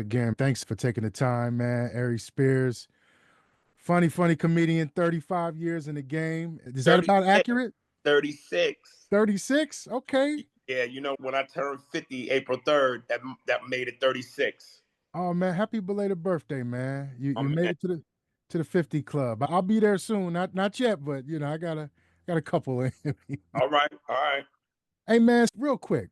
Again, thanks for taking the time, man. Aries Spears, funny comedian, 35 years in the game. Is that about 36. accurate? 36. 36? Okay. Yeah, when I turned 50 April 3rd, that made it 36. Oh man, happy belated birthday, man. You Oh you made man. it to the 50 club. I'll be there soon. Not yet, but I got a couple in me. All right. All right. Hey man, real quick.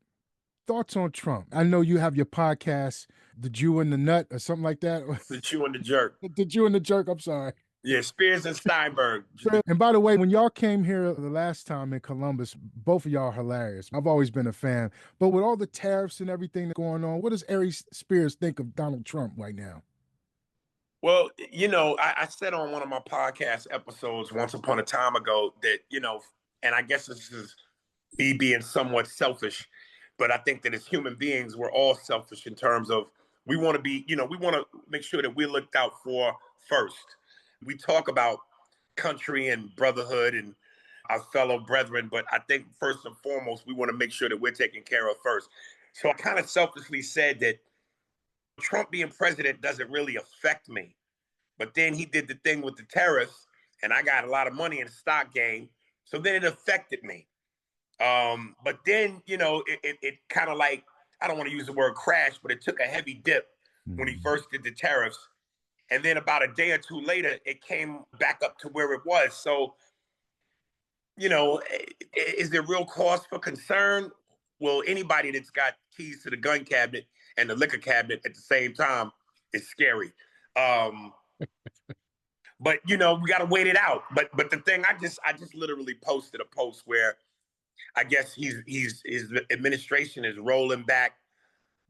Thoughts on Trump? I know you have your podcast, The Jew and the Nut, or something like that. The Chew and the Jerk. The Jew and the Jerk, I'm sorry. Yeah, Spears and Steinberg. And by the way, when y'all came here the last time in Columbus, both of y'all are hilarious. I've always been a fan. But with all the tariffs and everything going on, what does Aries Spears think of Donald Trump right now? Well, I said on one of my podcast episodes once upon a time ago that, and I guess this is me being somewhat selfish, but I think that as human beings, we're all selfish in terms of we want to be, we want to make sure that we're looked out for first. We talk about country and brotherhood and our fellow brethren, but I think first and foremost, we want to make sure that we're taken care of first. So I kind of selfishly said that Trump being president doesn't really affect me. But then he did the thing with the tariffs, and I got a lot of money in the stock game. So then it affected me. But then, it kind of like, I don't want to use the word crash, but it took a heavy dip when he first did the tariffs. And then about a day or two later, it came back up to where it was. So, is there real cause for concern? Well, anybody that's got keys to the gun cabinet and the liquor cabinet at the same time is scary. But we got to wait it out. But the thing, I just literally posted a post where I guess his administration is rolling back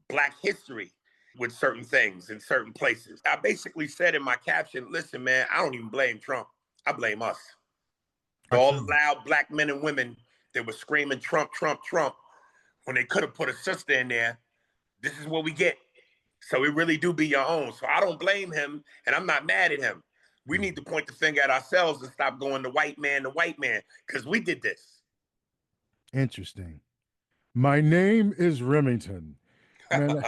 Black history with certain things in certain places. I basically said in my caption, listen, man, I don't even blame Trump. I blame us. All the loud Black men and women that were screaming Trump, Trump, Trump, when they could have put a sister in there. This is what we get. So it really do be your own. So I don't blame him, and I'm not mad at him. We need to point the finger at ourselves and stop going the white man, because we did this. Interesting. My name is Remington. Man,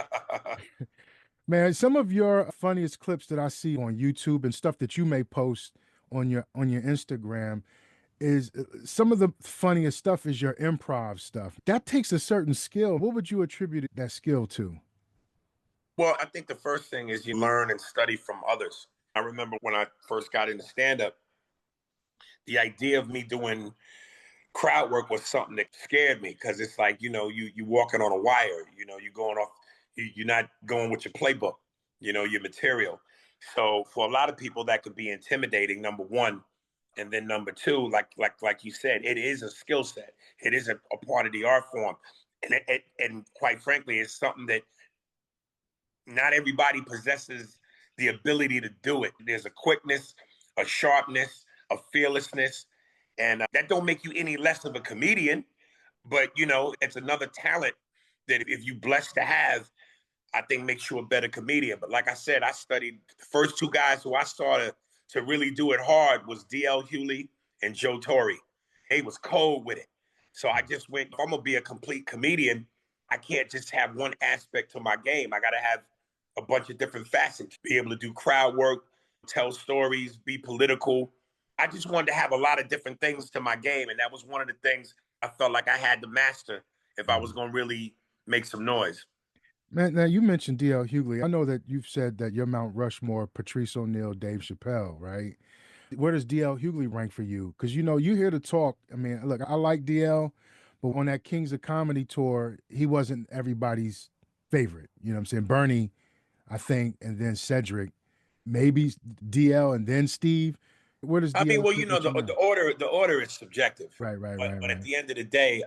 man, some of your funniest clips that I see on YouTube and stuff that you may post on your Instagram is some of the funniest stuff is your improv stuff. That takes a certain skill. What would you attribute that skill to? Well, I think the first thing is you learn and study from others. I remember when I first got into stand-up, the idea of me doing crowd work was something that scared me because it's like, you walking on a wire, you're going off, you're not going with your playbook, your material. So for a lot of people that could be intimidating, number one. And then number two, like you said, it is a skill set. It is a part of the art form. And quite frankly, it's something that not everybody possesses the ability to do it. There's a quickness, a sharpness, a fearlessness, and that don't make you any less of a comedian, but it's another talent that if you're blessed to have, I think makes you a better comedian. But like I said, I studied the first two guys who I saw to really do it hard was DL Hughley and Joe Torre. They was cold with it. So I just went, if I'm gonna be a complete comedian, I can't just have one aspect to my game. I gotta have a bunch of different facets, be able to do crowd work, tell stories, be political. I just wanted to have a lot of different things to my game. And that was one of the things I felt like I had to master if I was gonna really make some noise. Man, now you mentioned DL Hughley. I know that you've said that you're Mount Rushmore, Patrice O'Neal, Dave Chappelle, right? Where does DL Hughley rank for you? Because you're here to talk. I mean, look, I like DL, but on that Kings of Comedy tour, he wasn't everybody's favorite. You know what I'm saying? Bernie, I think, and then Cedric, maybe DL, and then Steve. Where does DL? I mean, well, the order is subjective. Right. But at the end of the day,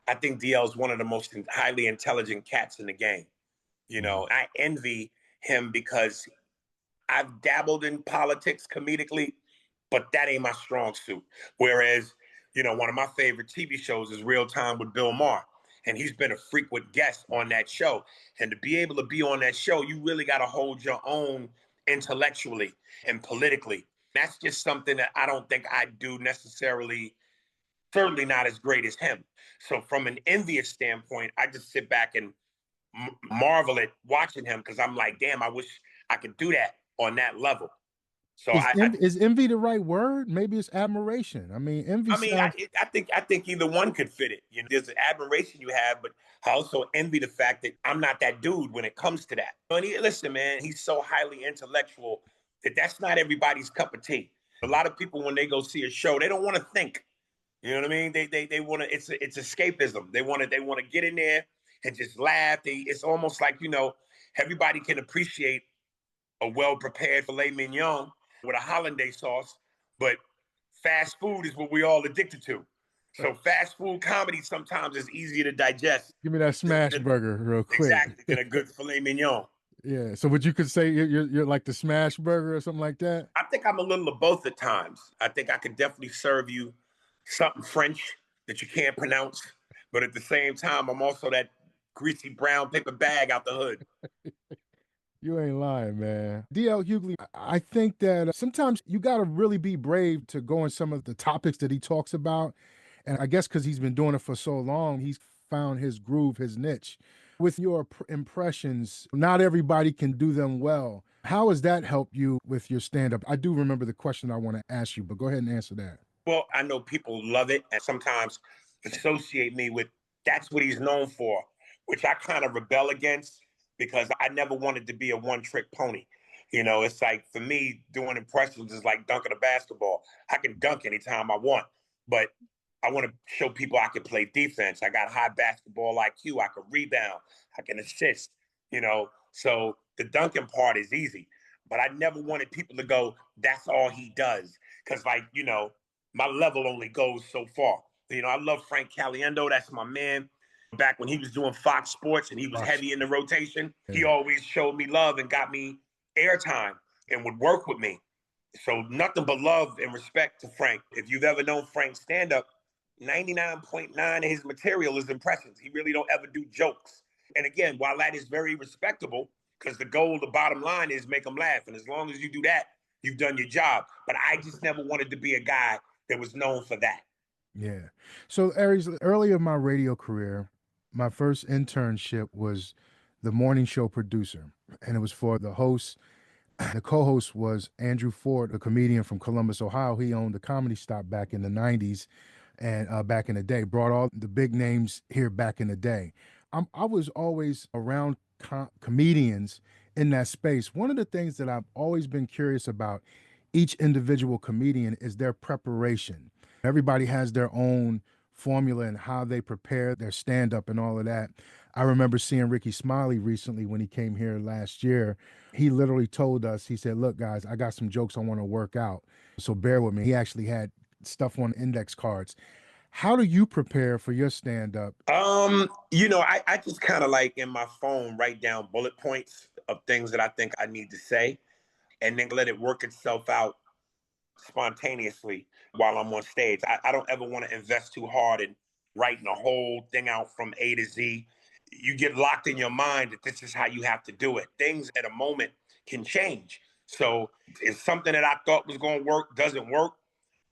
I think DL is one of the most highly intelligent cats in the game. I envy him because I've dabbled in politics comedically, but that ain't my strong suit. Whereas, one of my favorite TV shows is Real Time with Bill Maher, and he's been a frequent guest on that show. And to be able to be on that show, you really got to hold your own intellectually and politically. That's just something that I don't think I do necessarily, certainly not as great as him. So from an envious standpoint, I just sit back and marvel at watching him because I'm like, damn, I wish I could do that on that level. So Is envy the right word? Maybe it's admiration. I mean, envy I mean, sounds. I think either one could fit it. You know, there's an admiration you have, but I also envy the fact that I'm not that dude when it comes to that. And listen, man, he's so highly intellectual that that's not everybody's cup of tea. A lot of people when they go see a show, they don't want to think. You know what I mean? They want to. It's escapism. They want to get in there and just laugh. It's almost like everybody can appreciate a well prepared filet mignon with a hollandaise sauce, but fast food is what we all addicted to. So fast food comedy sometimes is easier to digest. Give me that smash burger real quick. Exactly, than a good filet mignon. Yeah. So what you could say you're like the smash burger or something like that? I think I'm a little of both at times. I think I could definitely serve you something French that you can't pronounce, but at the same time, I'm also that greasy brown paper bag out the hood. You ain't lying, man. DL Hughley, I think that sometimes you got to really be brave to go in some of the topics that he talks about. And I guess because he's been doing it for so long, he's found his groove, his niche. With your impressions, not everybody can do them well. How has that helped you with your stand up? I do remember the question I want to ask you, but go ahead and answer that. Well, I know people love it and sometimes associate me with that's what he's known for, which I kind of rebel against because I never wanted to be a one trick pony. It's like for me, doing impressions is like dunking a basketball. I can dunk anytime I want, but I want to show people I can play defense. I got high basketball IQ. I can rebound. I can assist, So the dunking part is easy, but I never wanted people to go, that's all he does. Cause my level only goes so far. I love Frank Caliendo. That's my man. Back when he was doing Fox Sports and he was heavy in the rotation, he always showed me love and got me airtime and would work with me. So nothing but love and respect to Frank. If you've ever known Frank stand up, 99.9 of his material is impressions. He really don't ever do jokes. And again, while that is very respectable, because the bottom line is make them laugh. And as long as you do that, you've done your job. But I just never wanted to be a guy that was known for that. Yeah. So, Aries, early in my radio career, my first internship was the morning show producer, and it was for the host. The co-host was Andrew Ford, a comedian from Columbus, Ohio. He owned the Comedy Stop back in the 90s and back in the day, brought all the big names here back in the day. I was always around comedians in that space. One of the things that I've always been curious about each individual comedian is their preparation. Everybody has their own formula and how they prepare their stand-up and all of that. I remember seeing Ricky Smiley recently when he came here last year. He literally told us, he said, look, guys, I got some jokes I want to work out. So bear with me. He actually had stuff on index cards. How do you prepare for your stand-up? I just kind of like in my phone write down bullet points of things that I think I need to say and then let it work itself out spontaneously while I'm on stage. I don't ever want to invest too hard in writing a whole thing out from A to Z. You get locked in your mind that this is how you have to do it. Things at a moment can change. So if something that I thought was going to work doesn't work,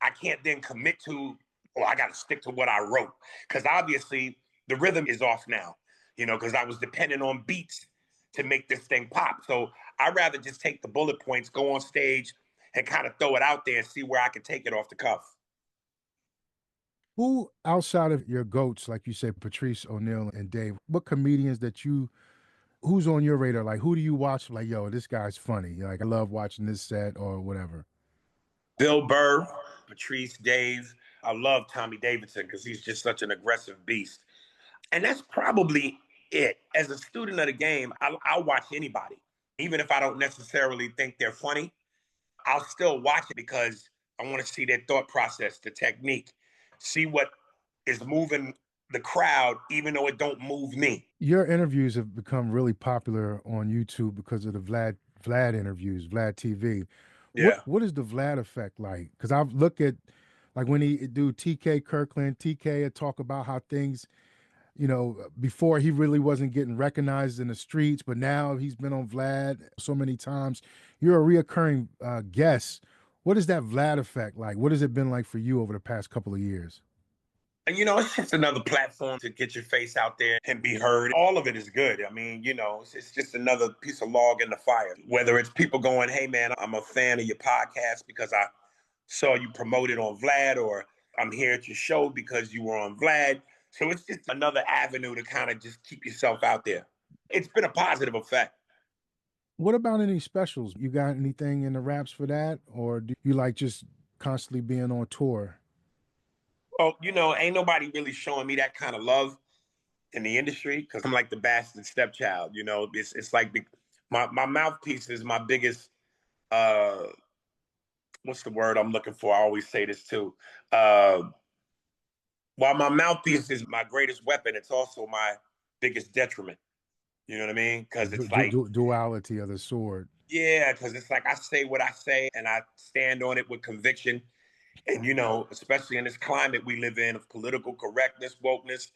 I can't then commit to, oh, I got to stick to what I wrote. Because obviously the rhythm is off now, because I was dependent on beats to make this thing pop. So I'd rather just take the bullet points, go on stage, and kind of throw it out there and see where I can take it off the cuff. Who outside of your goats, like you said, Patrice O'Neal and Dave, what comedians who's on your radar? Like, who do you watch? Like, yo, this guy's funny. Like, I love watching this set or whatever. Bill Burr, Patrice, Dave. I love Tommy Davidson because he's just such an aggressive beast. And that's probably it. As a student of the game, I'll watch anybody. Even if I don't necessarily think they're funny, I'll still watch it because I want to see their thought process, the technique, see what is moving the crowd, even though it don't move me. Your interviews have become really popular on YouTube because of the Vlad interviews, VLAD TV. Yeah. What is the Vlad effect like? Because I've looked at like when he do TK Kirkland, TK would talk about how things, before he really wasn't getting recognized in the streets, but now he's been on Vlad so many times. You're a reoccurring guest. What is that Vlad effect like? What has it been like for you over the past couple of years? And it's just another platform to get your face out there and be heard. All of it is good. I mean, it's just another piece of log in the fire. Whether it's people going, hey man, I'm a fan of your podcast because I saw you promoted on VLAD, or I'm here at your show because you were on VLAD. So it's just another avenue to kind of just keep yourself out there. It's been a positive effect. What about any specials? You got anything in the wraps for that? Or do you like just constantly being on tour? Well, ain't nobody really showing me that kind of love in the industry because I'm like the bastard stepchild. It's like my mouthpiece is my biggest. uh what's the word I'm looking for? I always say this too. While my mouthpiece is my greatest weapon, it's also my biggest detriment. You know what I mean? Because it's like, Duality of the sword. yeah, because it's like I say what I say and I stand on it with conviction. And, especially in this climate we live in of political correctness, wokeness,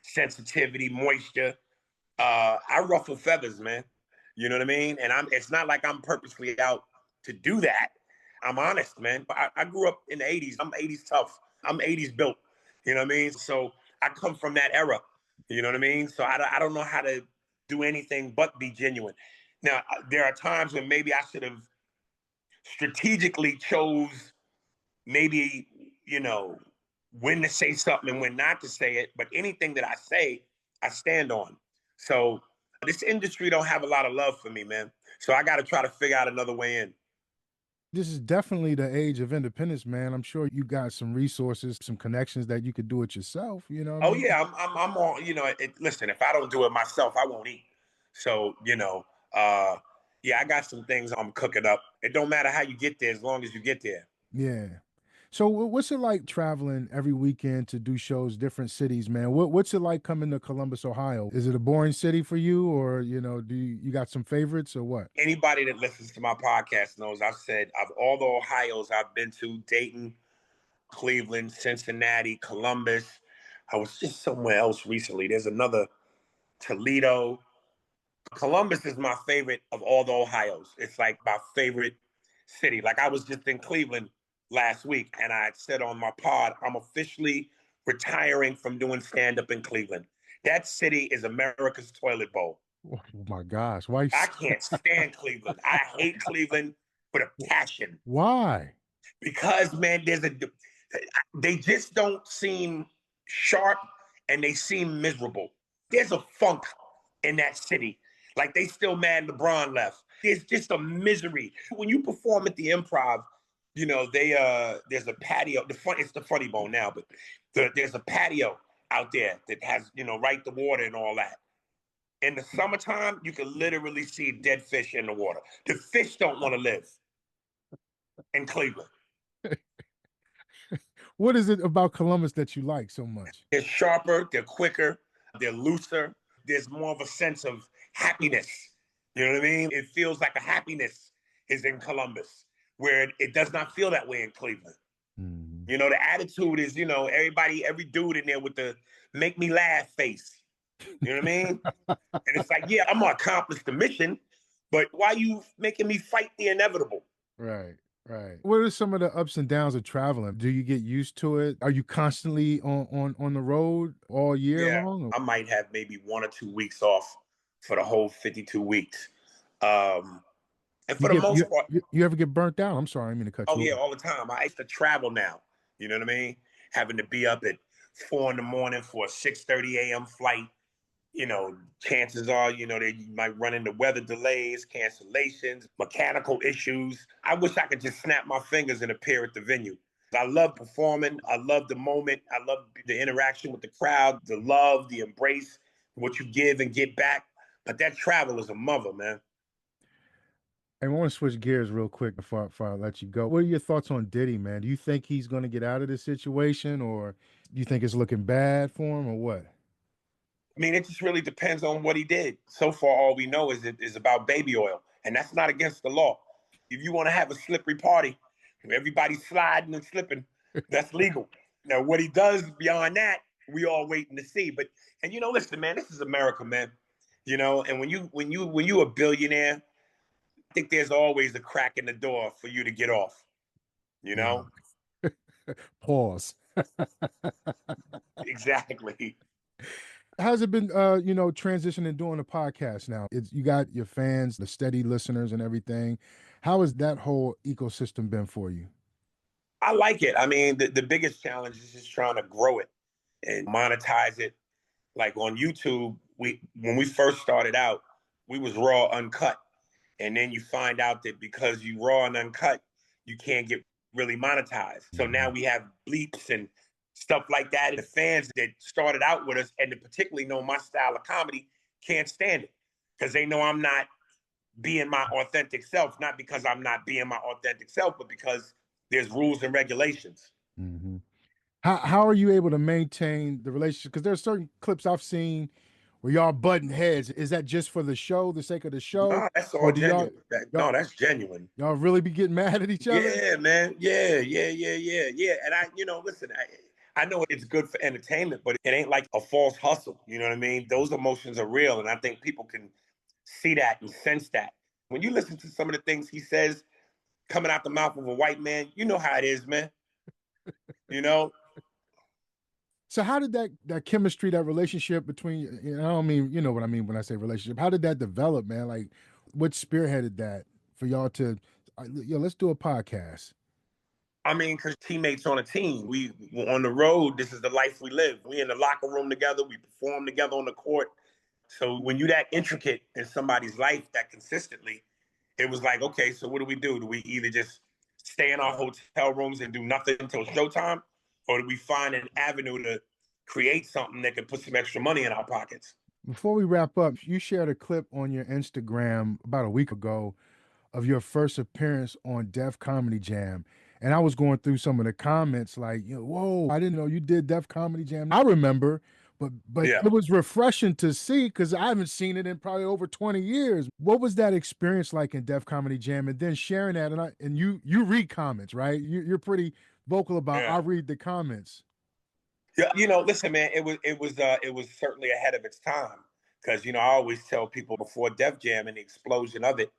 sensitivity, moisture, I ruffle feathers, man. You know what I mean? And it's not like I'm purposely out to do that. I'm honest, man. I grew up in the 80s. I'm 80s tough. I'm 80s built. You know what I mean? So I come from that era. You know what I mean? So I don't know how to do anything but be genuine. Now, there are times when maybe I should have strategically chose maybe, when to say something and when not to say it. But anything that I say, I stand on. So this industry don't have a lot of love for me, man. So I got to try to figure out another way in. This is definitely the age of independence, man. I'm sure you got some resources, some connections that you could do it yourself. You know what I Oh mean? yeah, I'm all. Listen, if I don't do it myself, I won't eat. So uh, yeah, I got some things I'm cooking up. It don't matter how you get there, as long as you get there. Yeah. So what's it like traveling every weekend to do shows, different cities, man? What's it like coming to Columbus, Ohio? Is it a boring city for you, or do you got some favorites or what? Anybody that listens to my podcast knows I've said of all the Ohio's I've been to, Dayton, Cleveland, Cincinnati, Columbus. I was just somewhere else recently. There's another, Toledo. Columbus is my favorite of all the Ohio's. It's like my favorite city. Like I was just in Cleveland last week and I said on my pod, I'm officially retiring from doing stand up in Cleveland. That city is America's toilet bowl. Oh my gosh, why? I can't stand Cleveland. I hate Cleveland with a passion Why? because, man, they just don't seem sharp and they seem miserable. There's a funk in that city. Like they still mad LeBron left. There's just a misery. When you perform at the Improv, there's a patio. It's the Funny Bone now, but there's a patio out there that has right the water and all that. In the summertime, you can literally see dead fish in the water. The fish don't want to live in Cleveland. What is it about Columbus that you like so much? They're sharper, they're quicker, they're looser. There's more of a sense of happiness. You know what I mean? It feels like a happiness is in Columbus, where it does not feel that way in Cleveland. Mhm. The attitude is, every dude in there with the make me laugh face. You know what I mean? And it's like, yeah, I'm gonna accomplish the mission, but why you making me fight the inevitable? Right, right. What are some of the ups and downs of traveling? Do you get used to it? Are you constantly on the road all year Yeah, long? Or- I might have maybe 1 or 2 weeks off for the whole 52 weeks. Um, and You for the get most part, you ever get burnt out? I'm sorry, I didn't mean to cut oh you yeah, off. all the time. I used to travel now. You know what I mean? Having to be up at 4 in the morning for a 6:30 a.m. flight. Chances are, they might run into weather delays, cancellations, mechanical issues. I wish I could just snap my fingers and appear at the venue. I love performing. I love the moment. I love the interaction with the crowd, the love, the embrace, what you give and get back. But that travel is a mother, man. I want to switch gears real quick before I let you go. What are your thoughts on Diddy, man? Do you think he's going to get out of this situation, or do you think it's looking bad for him, or what? I mean, it just really depends on what he did. So far, all we know is it is about baby oil, and that's not against the law. If you want to have a slippery party, everybody sliding and slipping, that's legal. Now, what he does beyond that, we all waiting to see. But listen, man, this is America, man. And when you a billionaire, I think there's always a crack in the door for you to get off. You Wow. know, Pause. Exactly. How's it been, transitioning doing a podcast now? It's you got your fans, the steady listeners and everything. How has that whole ecosystem been for you? I like it. I mean, the biggest challenge is just trying to grow it and monetize it. Like on YouTube, when we first started out, we was raw uncut. And then you find out that because you raw and uncut, you can't get really monetized. So now Mhm. we have bleeps and stuff like that. And the fans that started out with us and that particularly know my style of comedy can't stand it because they know I'm not being my authentic self, not because I'm not being my authentic self, but because there's rules and regulations. Mhm. How are you able to maintain the relationship? Because there are certain clips I've seen where y'all button heads. Is that just for the show, the sake of the show, No, that's or all do y'all genuine. y'all No, that's genuine. y'all really be getting mad at each other? Yeah, man. Yeah. And listen, I know it's good for entertainment, but it ain't like a false hustle. You know what I mean? Those emotions are real. And I think people can see that and sense that. When you listen to some of the things he says coming out the mouth of a white man, you know how it is, man. You know? So how did that chemistry, that relationship between, I don't mean, you know what I mean when I say relationship. How did that develop, man? Like, what spearheaded that for y'all to, let's do a podcast. I mean, because teammates on a team, we on the road. This is the life we live. We in the locker room together. We perform together on the court. So when you that intricate in somebody's life that consistently, it was like, okay, so what do we do? Do we either just stay in our hotel rooms and do nothing until showtime, or do we find an avenue to create something that can put some extra money in our pockets? Before we wrap up, you shared a clip on your Instagram about a week ago of your first appearance on Def Comedy Jam. And I was going through some of the comments like, whoa, I didn't know you did Def Comedy Jam. I remember, but Yeah. it was refreshing to see because I haven't seen it in probably over 20 years. What was that experience like in Def Comedy Jam? And then sharing that, and you read comments, right? You're pretty vocal about Yeah. I read the comments. Yeah, listen, man, it was certainly ahead of its time because I always tell people before Def Jam and the explosion of it,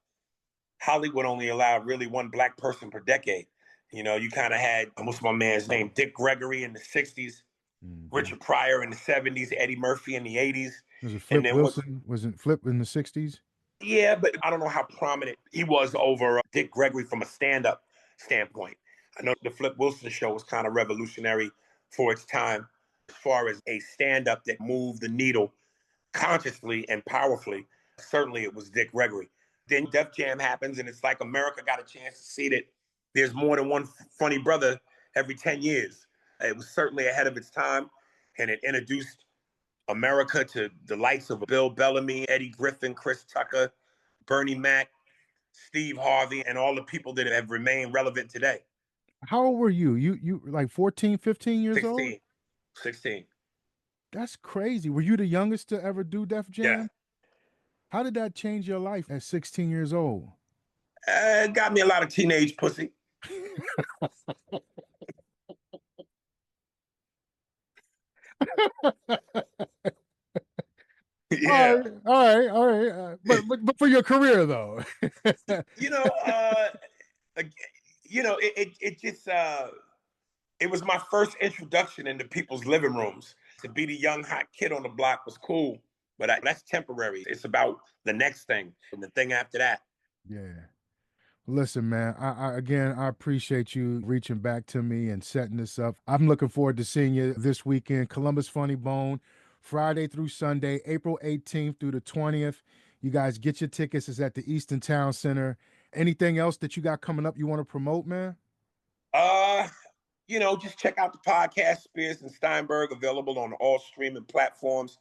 Hollywood only allowed really one black person per decade. You kind of had what's my man's name, Dick Gregory in the '60s, Mhm. Richard Pryor in the '70s, Eddie Murphy in the '80s, Was it and Flip then what? Wilson? Was it Flip in the 60s? Yeah, but I don't know how prominent he was over Dick Gregory from a stand-up standpoint. I know the Flip Wilson show was kind of revolutionary for its time as far as a stand-up that moved the needle consciously and powerfully. Certainly, it was Dick Gregory. Then Def Jam happens, and it's like America got a chance to see that there's more than one funny brother every 10 years. It was certainly ahead of its time, and it introduced America to the likes of Bill Bellamy, Eddie Griffin, Chris Tucker, Bernie Mac, Steve Harvey, and all the people that have remained relevant today. How old were you? You like 14, 15 years old? 16, 16. That's crazy. Were you the youngest to ever do Def Yeah. Jam? How did that change your life at 16 years old? It got me a lot of teenage pussy. All Yeah. right, all right, all right. But for your career though. you know, uh, it just it was my first introduction into people's living rooms. To be the young hot kid on the block was cool, but that's temporary. It's about the next thing and the thing after that. Yeah. Listen, man, I appreciate you reaching back to me and setting this up. I'm looking forward to seeing you this weekend, Columbus Funny Bone, Friday through Sunday, April 18th through the 20th. You guys get your tickets. It's at the Easton Town Center. Anything else that you got coming up you want to promote, man? Uh, just check out the podcast Spears and Steinberg, available on all streaming platforms.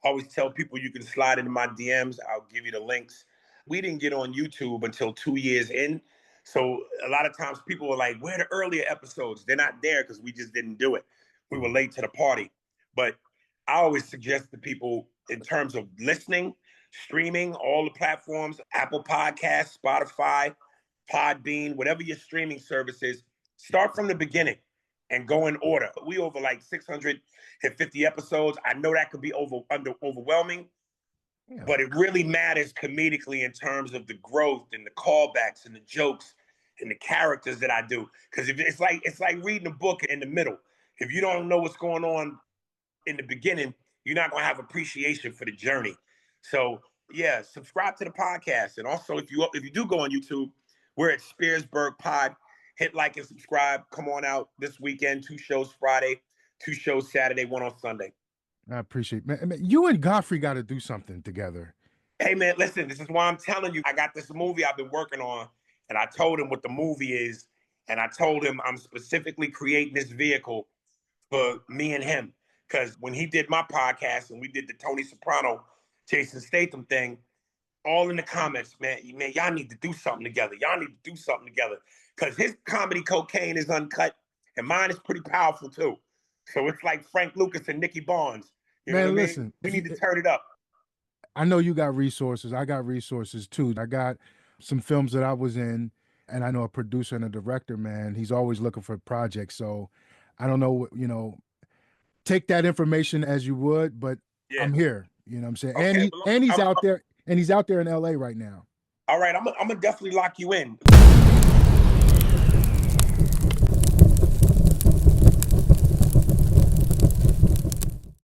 I always tell people you can slide into my DMs. I'll give you the links. We didn't get on YouTube until 2 years in. So a lot of times people were like, where are the earlier episodes? They're not there because we just didn't do it. We were late to the party. But I always suggest to people in terms of listening, streaming, all the platforms, Apple Podcasts, Spotify, Podbean, whatever your streaming service is, start from the beginning and go in order. We over like 650 episodes. I know that could be overwhelming, Yeah. but it really matters comedically in terms of the growth and the callbacks and the jokes and the characters that I do. Because it's like reading a book in the middle. If you don't know what's going on in the beginning, you're not going to have appreciation for the journey. So yeah, subscribe to the podcast. And also if you do go on YouTube, we're at Spearsburg Pod. Hit like and subscribe. Come on out this weekend. 2 shows Friday, 2 shows Saturday, 1 on Sunday. I appreciate it. Man, you and Godfrey got to do something together. Hey man, listen, this is why I'm telling you, I got this movie I've been working on, and I told him what the movie is, and I told him I'm specifically creating this vehicle for me and him. Because when he did my podcast and we did the Tony Soprano, Jason Statham thing, all in the comments, man, y'all need to do something together. Y'all need to do something together. Because his comedy Cocaine is uncut, and mine is pretty powerful too. So it's like Frank Lucas and Nicky Barnes. You know what I mean? Listen, we need to turn it up. I know you got resources. I got resources too. I got some films that I was in, and I know a producer and a director, man. He's always looking for projects. So I don't know, take that information as you would, but yeah. I'm here. You know what I'm saying? Okay, and he's out there, and he's out there in LA right now. All right, I'm gonna definitely lock you in.